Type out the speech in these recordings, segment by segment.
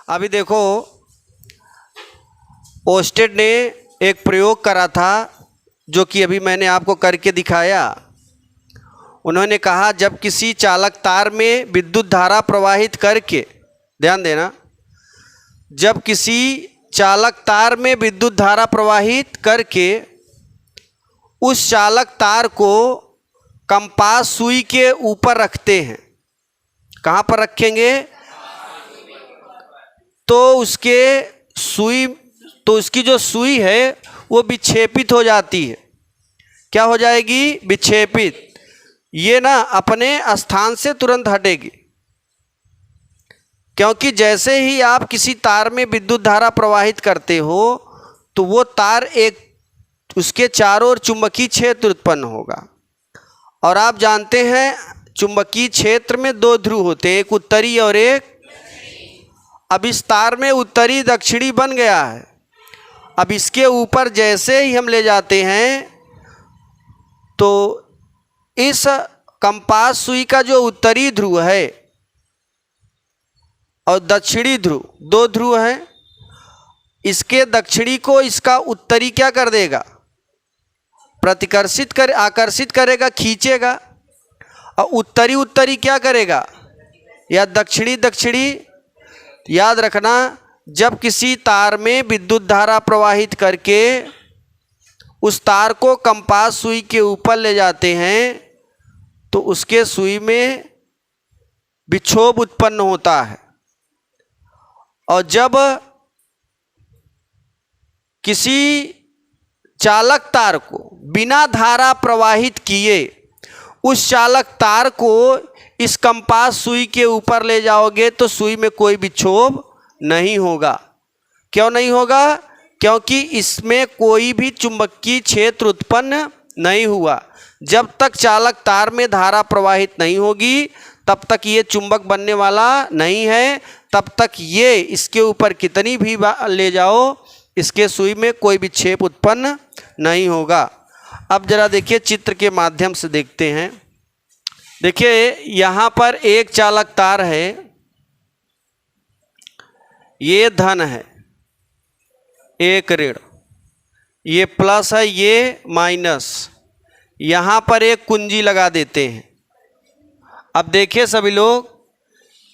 अभी देखो, ओस्टेड ने एक प्रयोग करा था जो कि अभी मैंने आपको करके दिखाया। उन्होंने कहा जब किसी चालक तार में विद्युत धारा प्रवाहित करके, ध्यान देना, जब किसी चालक तार में विद्युत धारा प्रवाहित करके उस चालक तार को कंपास सुई के ऊपर रखते हैं। कहाँ पर रखेंगे? तो उसकी जो सुई है वो विक्षेपित हो जाती है। क्या हो जाएगी? विक्षेपित। ये ना अपने स्थान से तुरंत हटेगी, क्योंकि जैसे ही आप किसी तार में विद्युत धारा प्रवाहित करते हो तो वो तार उसके चारों ओर चुंबकीय क्षेत्र उत्पन्न होगा। और आप जानते हैं चुंबकीय क्षेत्र में दो ध्रुव होते हैं, एक उत्तरी और एक। अब इस तार में उत्तरी दक्षिणी बन गया है। अब इसके ऊपर जैसे ही हम ले जाते हैं तो इस कंपास सुई का जो उत्तरी ध्रुव है और दक्षिणी ध्रुव, दो ध्रुव हैं, इसके दक्षिणी को इसका उत्तरी क्या कर देगा? आकर्षित करेगा, खींचेगा। और उत्तरी उत्तरी क्या करेगा? या दक्षिणी दक्षिणी। याद रखना, जब किसी तार में विद्युत धारा प्रवाहित करके उस तार को कंपास सुई के ऊपर ले जाते हैं तो उसके सुई में विक्षोभ उत्पन्न होता है। और जब किसी चालक तार को बिना धारा प्रवाहित किए उस चालक तार को इस कंपास सुई के ऊपर ले जाओगे तो सुई में कोई विक्षोभ नहीं होगा। क्यों नहीं होगा? क्योंकि इसमें कोई भी चुंबकीय क्षेत्र उत्पन्न नहीं हुआ। जब तक चालक तार में धारा प्रवाहित नहीं होगी तब तक ये चुंबक बनने वाला नहीं है। तब तक ये इसके ऊपर कितनी भी ले जाओ, इसके सुई में कोई विक्षेप उत्पन्न नहीं होगा। अब जरा देखिए, चित्र के माध्यम से देखते हैं। देखिए, यहाँ पर एक चालक तार है, ये धन है, एक ऋण, ये प्लस है, ये माइनस। यहाँ पर एक कुंजी लगा देते हैं। अब देखिए सभी लोग,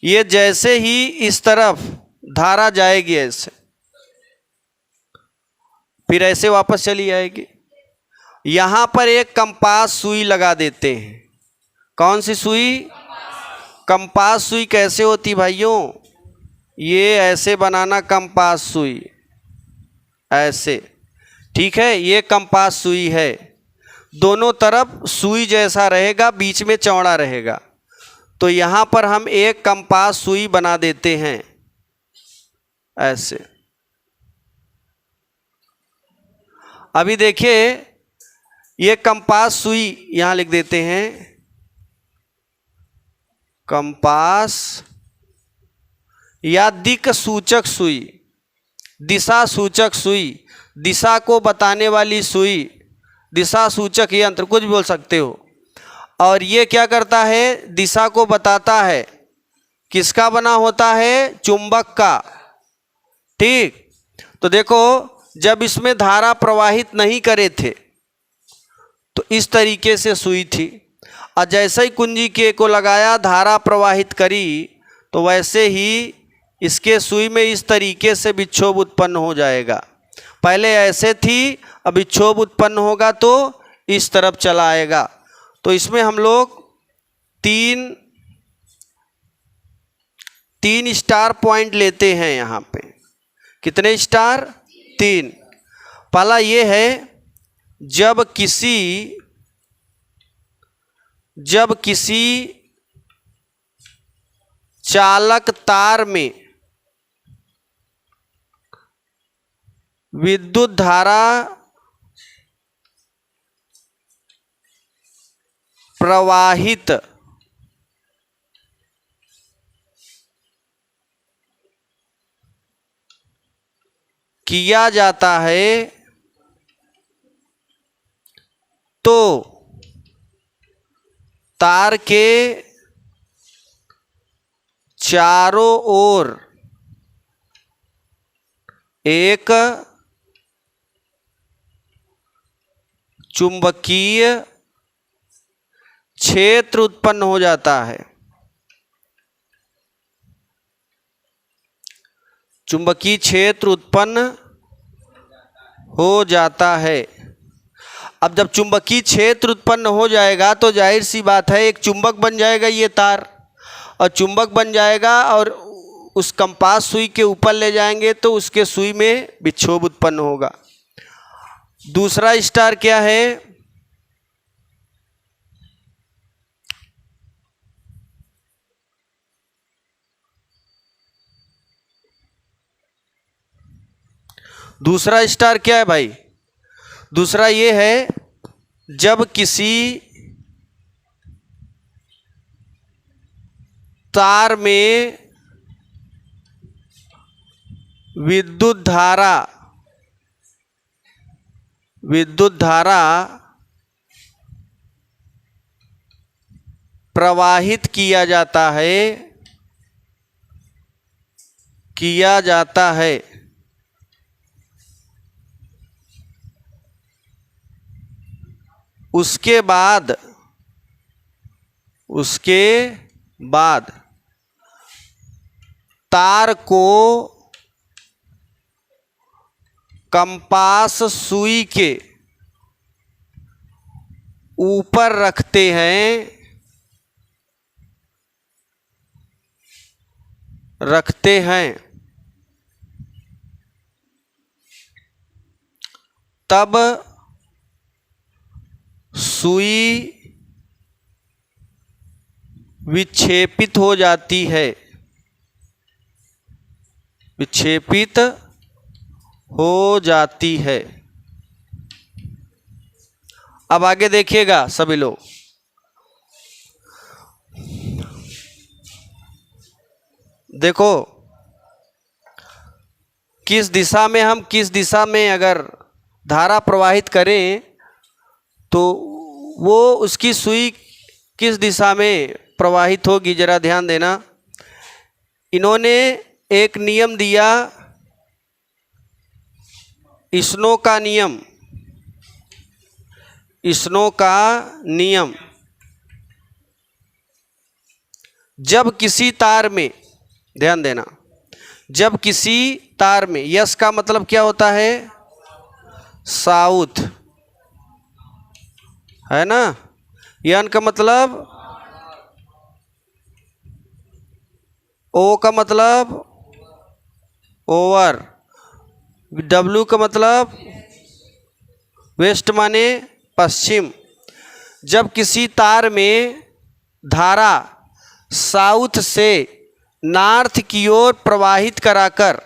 ये जैसे ही इस तरफ धारा जाएगी ऐसे, फिर ऐसे वापस चली आएगी। यहाँ पर एक कंपास सुई लगा देते हैं। कौन सी सुई? कंपास सुई कैसे होती भाइयों? ये ऐसे बनाना कंपास सुई, ऐसे, ठीक है। ये कंपास सुई है, दोनों तरफ सुई जैसा रहेगा, बीच में चौड़ा रहेगा। तो यहाँ पर हम एक कंपास सुई बना देते हैं ऐसे। अभी देखिए, ये कंपास सुई यहाँ लिख देते हैं, कंपास या दिक् सूचक सुई, दिशा सूचक सुई, दिशा को बताने वाली सुई, दिशा सूचक यंत्र, कुछ भी बोल सकते हो। और ये क्या करता है? दिशा को बताता है। किसका बना होता है? चुंबक का, ठीक। तो देखो, जब इसमें धारा प्रवाहित नहीं करे थे तो इस तरीके से सुई थी, और जैसे ही कुंजी के को लगाया, धारा प्रवाहित करी, तो वैसे ही इसके सुई में इस तरीके से विक्षोभ उत्पन्न हो जाएगा। पहले ऐसे थी, अब विक्षोभ उत्पन्न होगा तो इस तरफ चला आएगा। तो इसमें हम लोग तीन स्टार पॉइंट लेते हैं यहाँ पे। कितने स्टार? 3। पहला ये है, जब किसी चालक तार में विद्युत धारा प्रवाहित किया जाता है तो तार के चारों ओर एक चुंबकीय क्षेत्र उत्पन्न हो जाता है। चुंबकीय क्षेत्र उत्पन्न हो जाता है। अब जब चुंबकीय क्षेत्र उत्पन्न हो जाएगा तो जाहिर सी बात है एक चुंबक बन जाएगा ये तार, और चुंबक बन जाएगा और उस कंपास सुई के ऊपर ले जाएंगे तो उसके सुई में विक्षोभ उत्पन्न होगा। दूसरा स्टार क्या है? दूसरा स्टार क्या है भाई? दूसरा ये है जब किसी तार में विद्युत धारा प्रवाहित किया जाता है उसके बाद तार को कंपास सुई के ऊपर रखते हैं तब सुई विक्षेपित हो जाती है। विक्षेपित हो जाती है। अब आगे देखिएगा सभी लोग, देखो किस दिशा में अगर धारा प्रवाहित करें तो वो उसकी सुई किस दिशा में प्रवाहित होगी, जरा ध्यान देना। इन्होंने एक नियम दिया, स्नो का नियम। जब किसी तार में, ध्यान देना, जब किसी तार में, यस का मतलब क्या होता है? साउथ, है ना। यन का मतलब, ओ का मतलब ओवर, डब्ल्यू का मतलब वेस्ट माने पश्चिम। जब किसी तार में धारा साउथ से नॉर्थ की ओर प्रवाहित कराकर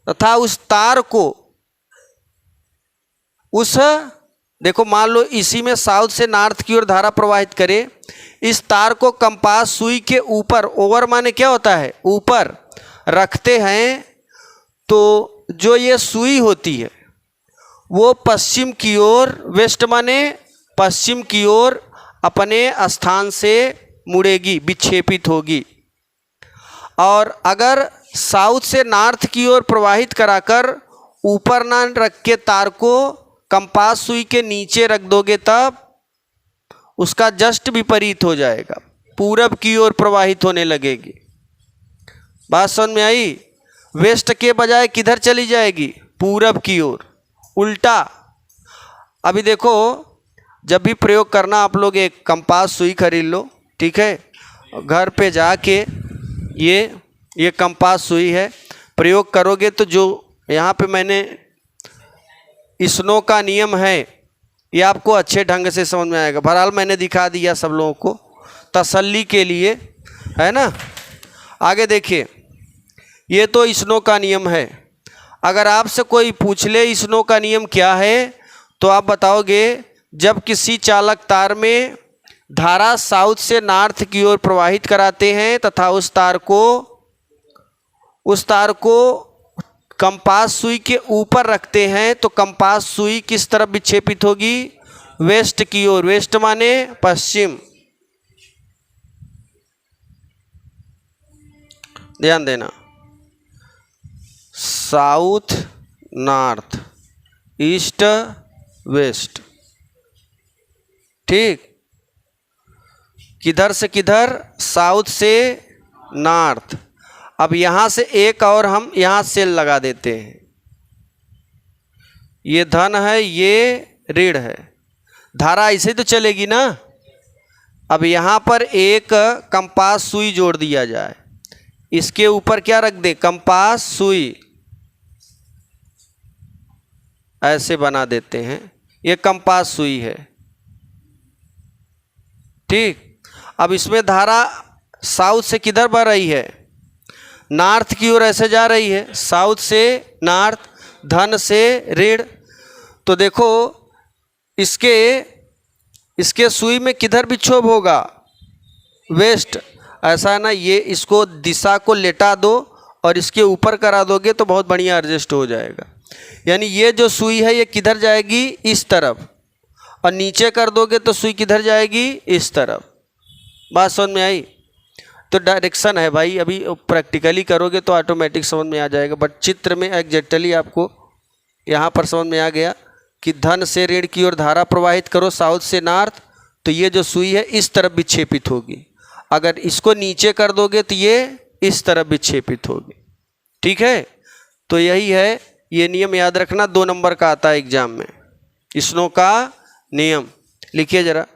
तथा उस तार को देखो मान लो इसी में साउथ से नॉर्थ की ओर धारा प्रवाहित करे, इस तार को कंपास सुई के ऊपर, ओवर माने क्या होता है? ऊपर रखते हैं, तो जो ये सुई होती है वो पश्चिम की ओर, वेस्ट माने पश्चिम की ओर अपने स्थान से मुड़ेगी, विक्षेपित होगी। और अगर साउथ से नॉर्थ की ओर प्रवाहित कराकर ऊपर ना रख के तार को कंपास सुई के नीचे रख दोगे तब उसका जस्ट विपरीत हो जाएगा, पूरब की ओर प्रवाहित होने लगेगी। बात समझ में आई? वेस्ट के बजाय किधर चली जाएगी? पूरब की ओर, उल्टा। अभी देखो, जब भी प्रयोग करना आप लोग एक कंपास सुई खरीद लो, ठीक है, घर पे जाके ये कंपास सुई है, प्रयोग करोगे तो जो यहाँ पे मैंने स्नो का नियम है ये आपको अच्छे ढंग से समझ में आएगा। बहरहाल मैंने दिखा दिया सब लोगों को तसल्ली के लिए, है ना। आगे देखिए, ये तो स्नो का नियम है। अगर आपसे कोई पूछ ले स्नो का नियम क्या है तो आप बताओगे जब किसी चालक तार में धारा साउथ से नॉर्थ की ओर प्रवाहित कराते हैं तथा उस तार को कंपास सुई के ऊपर रखते हैं तो कंपास सुई किस तरफ विक्षेपित होगी? वेस्ट की ओर, वेस्ट माने पश्चिम। ध्यान देना, साउथ नॉर्थ ईस्ट वेस्ट, ठीक। किधर से किधर, साउथ से नॉर्थ। अब यहाँ से एक और हम यहाँ सेल लगा देते हैं, ये धन है ये ऋण है, धारा ऐसे तो चलेगी ना। अब यहाँ पर एक कंपास सुई जोड़ दिया जाए, इसके ऊपर क्या रख दे, कंपास सुई, ऐसे बना देते हैं, ये कंपास सुई है, ठीक। अब इसमें धारा साउथ से किधर बह रही है, नॉर्थ की ओर ऐसे जा रही है, साउथ से नॉर्थ, धन से ऋण। तो देखो इसके सुई में किधर विक्षोभ होगा, वेस्ट, ऐसा है ना। ये इसको दिशा को लेटा दो और इसके ऊपर करा दोगे तो बहुत बढ़िया एडजस्ट हो जाएगा। यानी ये जो सुई है ये किधर जाएगी, इस तरफ, और नीचे कर दोगे तो सुई किधर जाएगी, इस तरफ। बात समझ में आई? तो डायरेक्शन है भाई, अभी प्रैक्टिकली करोगे तो ऑटोमेटिक समझ में आ जाएगा, बट चित्र में एग्जैक्टली आपको यहाँ पर समझ में आ गया कि धन से ऋण की ओर धारा प्रवाहित करो साउथ से नॉर्थ, तो ये जो सुई है इस तरफ विक्षेपित होगी। अगर इसको नीचे कर दोगे तो ये इस तरफ विक्षेपित होगी, ठीक है। तो यही है, ये नियम याद रखना, 2 नंबर का आता है एग्जाम में, स्नो का नियम। लिखिए जरा,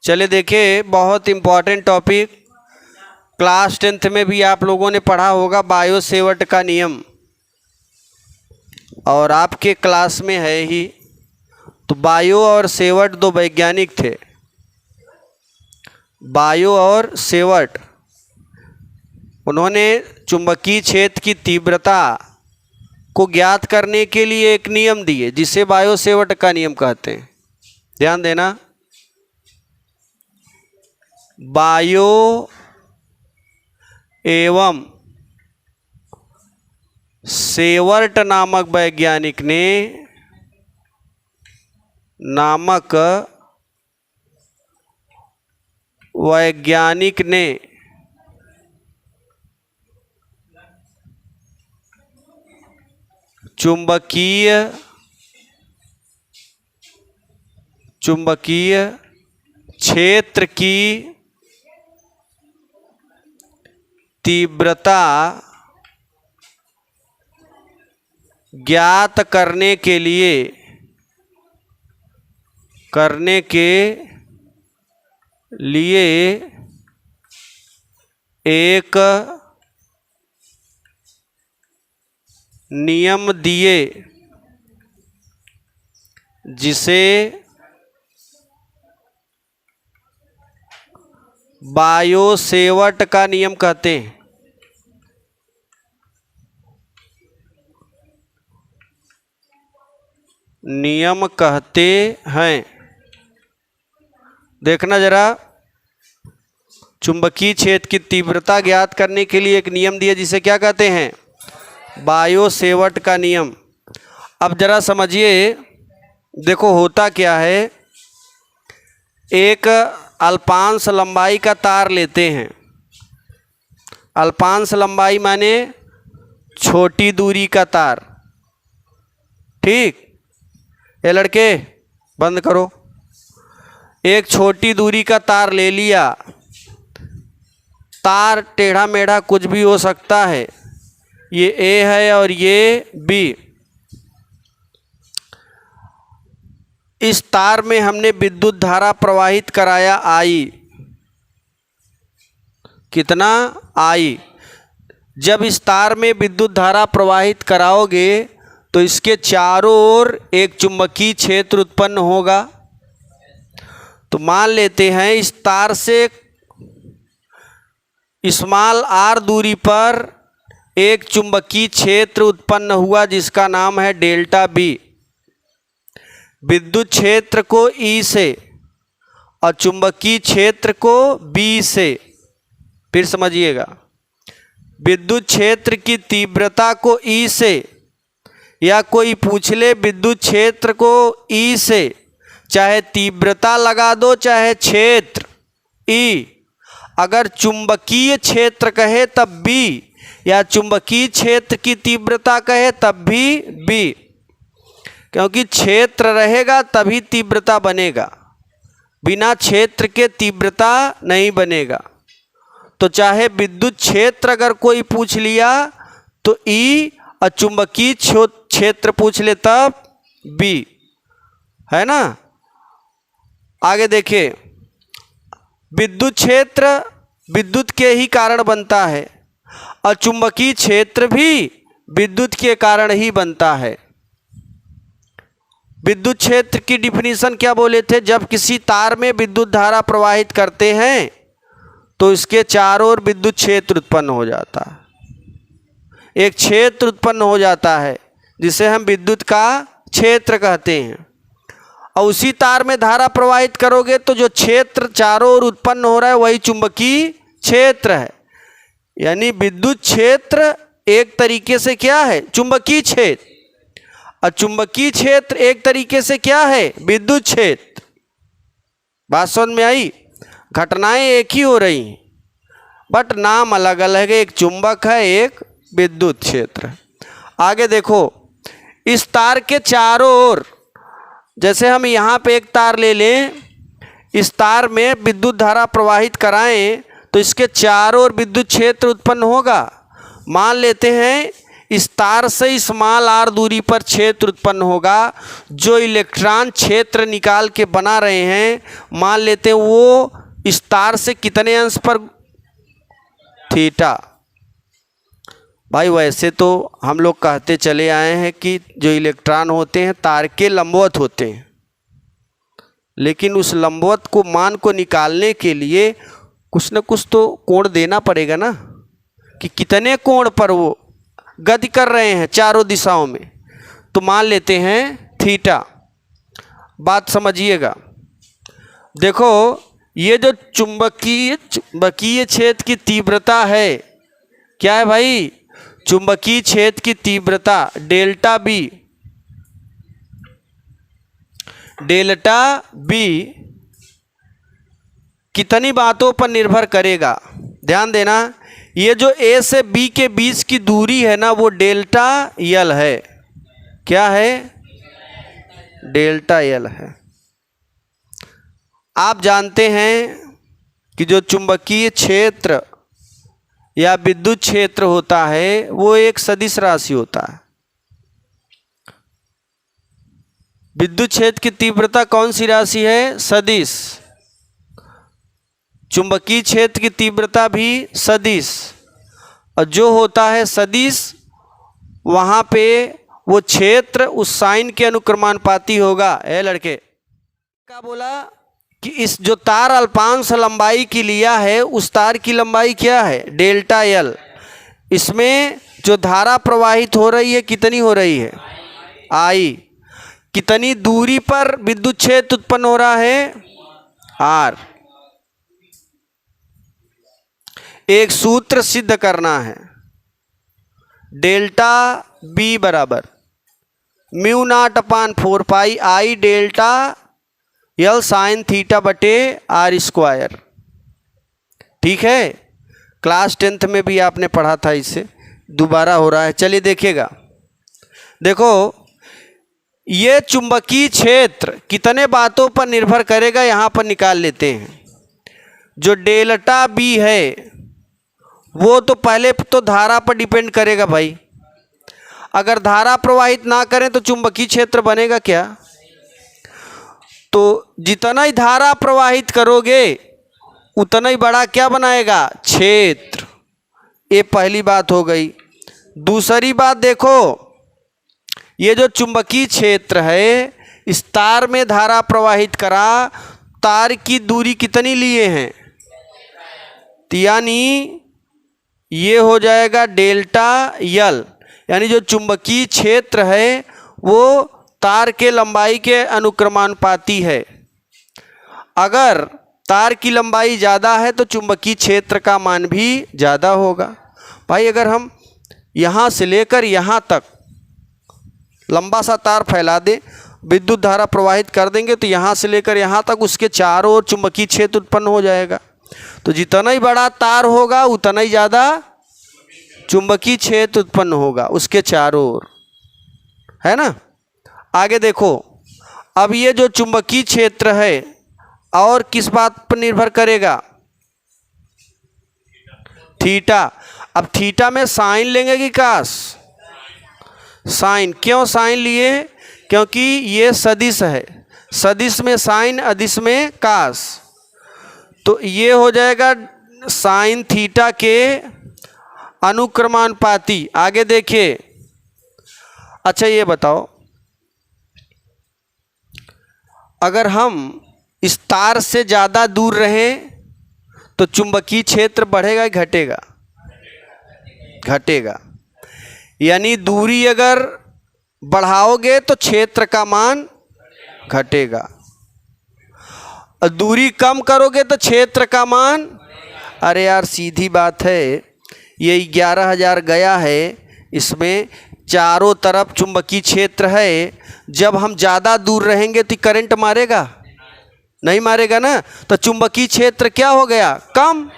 चले देखिए, बहुत इंपॉर्टेंट टॉपिक, क्लास 10th में भी आप लोगों ने पढ़ा होगा, बायो सेवर्ट का नियम, और आपके क्लास में है ही। तो बायो और सेवर्ट 2 वैज्ञानिक थे, बायो और सेवर्ट। उन्होंने चुंबकीय क्षेत्र की तीव्रता को ज्ञात करने के लिए एक नियम दिए जिसे बायो सेवर्ट का नियम कहते हैं। ध्यान देना, बायो एवं सेवर्ट नामक वैज्ञानिक ने चुंबकीय क्षेत्र की तीव्रता ज्ञात करने के लिए एक नियम दिए जिसे बायो सेवर्ट का नियम कहते हैं। नियम कहते हैं, देखना जरा, चुंबकीय क्षेत्र की तीव्रता ज्ञात करने के लिए एक नियम दिया जिसे क्या कहते हैं, बायो सेवर्ट का नियम। अब जरा समझिए, देखो होता क्या है, एक अल्पांश लंबाई का तार लेते हैं, अल्पांश लंबाई माने छोटी दूरी का तार, ठीक। ये लड़के बंद करो, एक छोटी दूरी का तार ले लिया, तार टेढ़ा मेढ़ा कुछ भी हो सकता है, ये ए है और ये बी। इस तार में हमने विद्युत धारा प्रवाहित कराया आई, कितना, आई। जब इस तार में विद्युत धारा प्रवाहित कराओगे तो इसके चारों ओर एक चुंबकीय क्षेत्र उत्पन्न होगा। तो मान लेते हैं इस तार से स्मॉल आर दूरी पर एक चुंबकीय क्षेत्र उत्पन्न हुआ जिसका नाम है डेल्टा बी। विद्युत क्षेत्र को ई से और चुंबकीय क्षेत्र को बी से, फिर समझिएगा, विद्युत क्षेत्र की तीव्रता को ई से, या कोई पूछ ले विद्युत क्षेत्र को ई से, चाहे तीव्रता लगा दो चाहे क्षेत्र, ई। अगर चुंबकीय क्षेत्र कहे तब बी, या चुंबकीय क्षेत्र की तीव्रता कहे तब भी बी, क्योंकि क्षेत्र रहेगा तभी तीव्रता बनेगा, बिना क्षेत्र के तीव्रता नहीं बनेगा। तो चाहे विद्युत क्षेत्र अगर कोई पूछ लिया तो ई, और चुंबकीय क्षेत्र पूछ ले तब बी, है ना। आगे देखिए, विद्युत क्षेत्र विद्युत के ही कारण बनता है और चुंबकीय क्षेत्र भी विद्युत के कारण ही बनता है। विद्युत क्षेत्र की डिफिनीशन क्या बोले थे? जब किसी तार में विद्युत धारा प्रवाहित करते हैं तो इसके चारों ओर विद्युत क्षेत्र उत्पन्न हो जाता है, एक क्षेत्र उत्पन्न हो जाता है जिसे हम विद्युत का क्षेत्र कहते हैं। और उसी तार में धारा प्रवाहित करोगे तो जो क्षेत्र चारों ओर उत्पन्न हो रहा है वही चुंबकीय क्षेत्र है। यानी विद्युत क्षेत्र एक तरीके से क्या है? चुंबकीय क्षेत्र, और चुंबकीय क्षेत्र एक तरीके से क्या है? विद्युत क्षेत्र। बात समझ में आई? घटनाएं एक ही हो रही हैं बट नाम अलग अलग है, एक चुंबक है एक विद्युत क्षेत्र। आगे देखो, इस तार के चारों ओर, जैसे हम यहाँ पे एक तार ले लें, इस तार में विद्युत धारा प्रवाहित कराएं तो इसके चारों ओर विद्युत क्षेत्र उत्पन्न होगा। मान लेते हैं इस तार से स्मॉल आर दूरी पर क्षेत्र उत्पन्न होगा। जो इलेक्ट्रॉन क्षेत्र निकाल के बना रहे हैं, मान लेते हैं वो इस तार से कितने अंश पर? थीटा। भाई वैसे तो हम लोग कहते चले आए हैं कि जो इलेक्ट्रॉन होते हैं तार के लंबवत होते हैं, लेकिन उस लंबवत को मान को निकालने के लिए कुछ न कुछ तो कोण देना पड़ेगा ना, कि कितने कोण पर वो गति कर रहे हैं चारों दिशाओं में। तो मान लेते हैं थीटा। बात समझिएगा। देखो, ये जो चुंबकीय क्षेत्र की तीव्रता है, क्या है भाई? चुंबकीय क्षेत्र की तीव्रता डेल्टा बी। डेल्टा बी कितनी बातों पर निर्भर करेगा? ध्यान देना, ये जो ए से बी के बीच की दूरी है ना, वो डेल्टा यल है। क्या है? डेल्टा यल है। आप जानते हैं कि जो चुंबकीय क्षेत्र या विद्युत क्षेत्र होता है वो एक सदिश राशि होता है। विद्युत क्षेत्र की तीव्रता कौन सी राशि है? सदिश। चुंबकीय क्षेत्र की तीव्रता भी सदिश। और जो होता है सदिश, वहाँ पे वो क्षेत्र उस साइन के अनुक्रमानुपाती होगा। लड़के क्या बोला कि इस जो तार अल्पांश लंबाई की लिया है, उस तार की लंबाई क्या है? डेल्टा यल। इसमें जो धारा प्रवाहित हो रही है कितनी हो रही है? आई। कितनी दूरी पर विद्युत क्षेत्र उत्पन्न हो रहा है? आर। एक सूत्र सिद्ध करना है, डेल्टा बी बराबर म्यू नॉट अपान 4 पाई आई डेल्टा यल साइन थीटा बटे आर स्क्वायर। ठीक है, क्लास 10th में भी आपने पढ़ा था, इससे दोबारा हो रहा है। चलिए देखिएगा। देखो, ये चुंबकीय क्षेत्र कितने बातों पर निर्भर करेगा, यहाँ पर निकाल लेते हैं। जो डेल्टा बी है वो तो पहले तो धारा पर डिपेंड करेगा भाई। अगर धारा प्रवाहित ना करें तो चुंबकीय क्षेत्र बनेगा क्या? तो जितना ही धारा प्रवाहित करोगे उतना ही बड़ा क्या बनाएगा? क्षेत्र। ये पहली बात हो गई। दूसरी बात देखो, ये जो चुंबकीय क्षेत्र है, इस तार में धारा प्रवाहित करा, तार की दूरी कितनी लिए हैं? यानी ये हो जाएगा डेल्टा यल। यानी जो चुंबकीय क्षेत्र है वो तार के लंबाई के अनुक्रमानुपाती है। अगर तार की लंबाई ज़्यादा है तो चुंबकीय क्षेत्र का मान भी ज़्यादा होगा। भाई अगर हम यहाँ से लेकर यहाँ तक लंबा सा तार फैला दें, विद्युत धारा प्रवाहित कर देंगे, तो यहाँ से लेकर यहाँ तक उसके चारों ओर चुंबकीय क्षेत्र उत्पन्न हो जाएगा। तो जितना ही बड़ा तार होगा उतना ही ज़्यादा चुंबकीय क्षेत्र उत्पन्न होगा उसके चारों ओर, है ना। आगे देखो, अब ये जो चुंबकीय क्षेत्र है और किस बात पर निर्भर करेगा? थीटा। अब थीटा में साइन लेंगे कि कास? साइन। क्यों साइन लिए? क्योंकि ये सदिश है, सदिश में साइन, अदिश में कास। तो ये हो जाएगा साइन थीटा के अनुक्रमानुपाती। आगे देखिए, अच्छा ये बताओ, अगर हम इस तार से ज़्यादा दूर रहें तो चुंबकीय क्षेत्र बढ़ेगा कि घटेगा? घटेगा। यानी दूरी अगर बढ़ाओगे तो क्षेत्र का मान घटेगा, और दूरी कम करोगे तो क्षेत्र का मान, अरे यार सीधी बात है, ये 11,000 गया है, इसमें चारों तरफ चुंबकीय क्षेत्र है। जब हम ज़्यादा दूर रहेंगे तो करंट मारेगा? नहीं मारेगा ना। तो चुंबकीय क्षेत्र क्या हो गया? कम।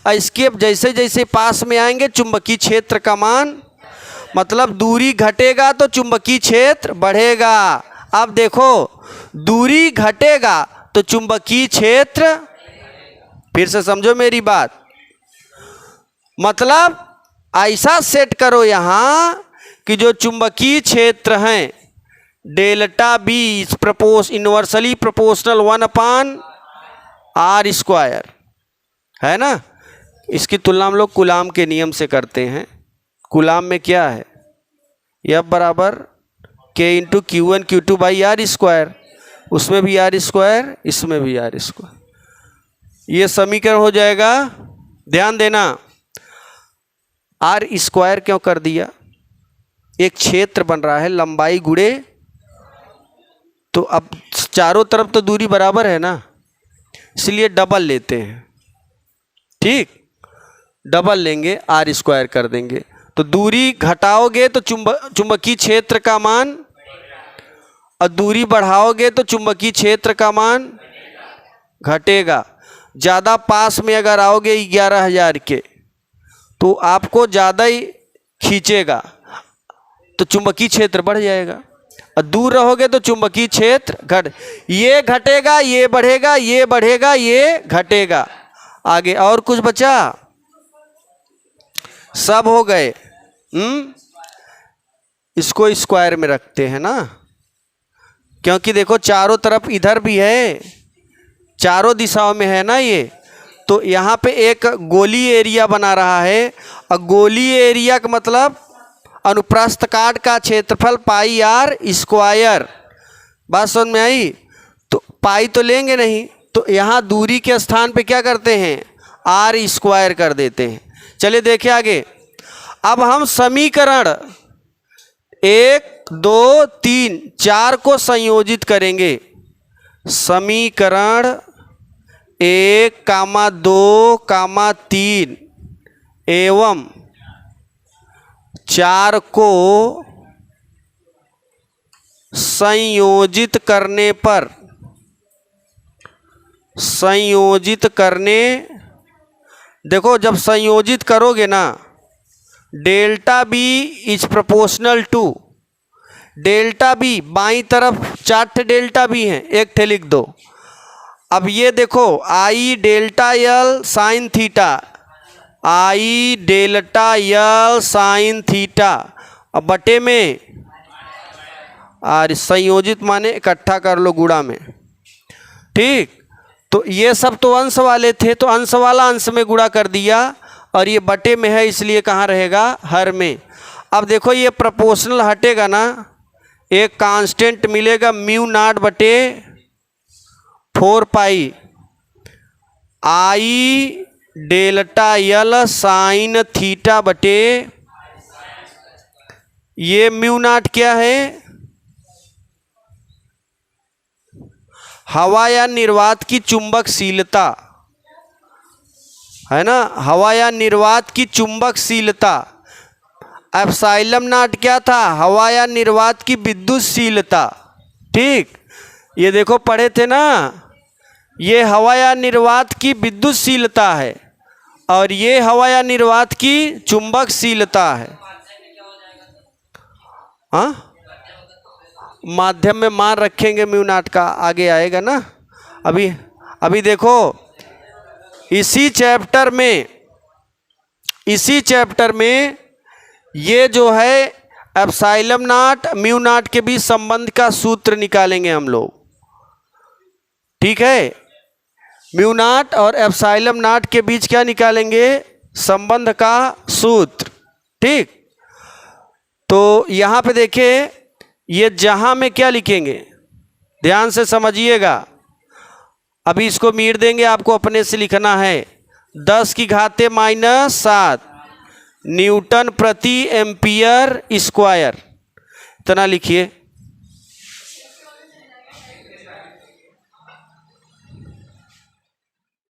इसके जैसे जैसे पास में आएंगे चुंबकीय क्षेत्र का मान, मतलब दूरी घटेगा तो चुंबकीय क्षेत्र बढ़ेगा। अब देखो, दूरी घटेगा तो चुंबकीय क्षेत्र, फिर से समझो मेरी बात, मतलब ऐसा सेट करो यहाँ कि जो चुंबकीय क्षेत्र हैं delta be inversely proportional 1/r², है ना। इसकी तुलना हम लोग कूलाम के नियम से करते हैं। कूलाम में क्या है? F बराबर K इंटू Q1 Q2/r², उसमें भी r², इसमें भी r²। ये समीकरण हो जाएगा। ध्यान देना, r² क्यों कर दिया? एक क्षेत्र बन रहा है, लंबाई गुणे, तो अब चारों तरफ तो दूरी बराबर है ना, इसलिए डबल लेते हैं। ठीक, डबल लेंगे, r² कर देंगे। तो दूरी घटाओगे तो चुंबकीय क्षेत्र का मान, और दूरी बढ़ाओगे तो चुंबकीय क्षेत्र का मान घटेगा। ज़्यादा पास में अगर आओगे 11,000 के, तो आपको ज़्यादा ही खींचेगा, तो चुंबकीय क्षेत्र बढ़ जाएगा। और दूर रहोगे तो चुंबकीय क्षेत्र ये घटेगा, ये बढ़ेगा, ये बढ़ेगा, ये घटेगा। आगे और कुछ बचा? सब हो गए। इसको स्क्वायर में रखते हैं ना, क्योंकि देखो चारों तरफ इधर भी है, चारों दिशाओं में है ना ये। तो यहाँ पे एक गोली एरिया बना रहा है, और गोली एरिया का मतलब अनुप्रस्थ काट का क्षेत्रफल πr²। बात समझ में आई? तो पाई तो लेंगे नहीं, तो यहाँ दूरी के स्थान पे क्या करते हैं? r² कर देते हैं। चलिए देखिए आगे। अब हम समीकरण 1, 2, 3, 4 को संयोजित करेंगे। समीकरण 1, 2, 3 एवं 4 को संयोजित करने देखो, जब संयोजित करोगे ना, delta B is proportional to delta B, बाईं तरफ 4 डेल्टा बी हैं, एक ठे लिख दो। अब ये देखो, आई डेल्टा एल साइन थीटा, आई डेल्टा एल साइन थीटा, अब बटे में और संयोजित माने इकट्ठा कर लो गुणा में। ठीक, तो ये सब तो अंश वाले थे, तो अंश वाला अंश में गुणा कर दिया, और ये बटे में है इसलिए कहाँ रहेगा? हर में। अब देखो ये प्रोपोर्शनल हटेगा ना, एक कांस्टेंट मिलेगा μ0/4π आई डेल्टा एल साइन थीटा बटे, ये μ0 क्या है? हवा या निर्वात की चुंबकशीलता, है ना, हवा या निर्वात की चुंबकशीलता। एप्सिलॉन नॉट क्या था? हवा या निर्वात की विद्युतशीलता। ठीक, ये देखो पढ़े थे ना, ये हवा या निर्वात की विद्युतशीलता है और ये हवा या निर्वात की चुंबकशीलता है। हाँ, माध्यम में मान रखेंगे म्यू नॉट का, आगे आएगा ना। अभी देखो इसी चैप्टर में ये जो है एप्सिलॉन नॉट म्यू नॉट के बीच संबंध का सूत्र निकालेंगे हम लोग, ठीक है। म्यू नॉट और एप्सिलॉन नॉट के बीच क्या निकालेंगे, संबंध का सूत्र, ठीक। तो यहाँ पे देखिए, ये जहाँ में क्या लिखेंगे, ध्यान से समझिएगा। अभी इसको मीट देंगे, आपको अपने से लिखना है 10⁻⁻7 न्यूटन प्रति एम्पियर स्क्वायर, इतना लिखिए।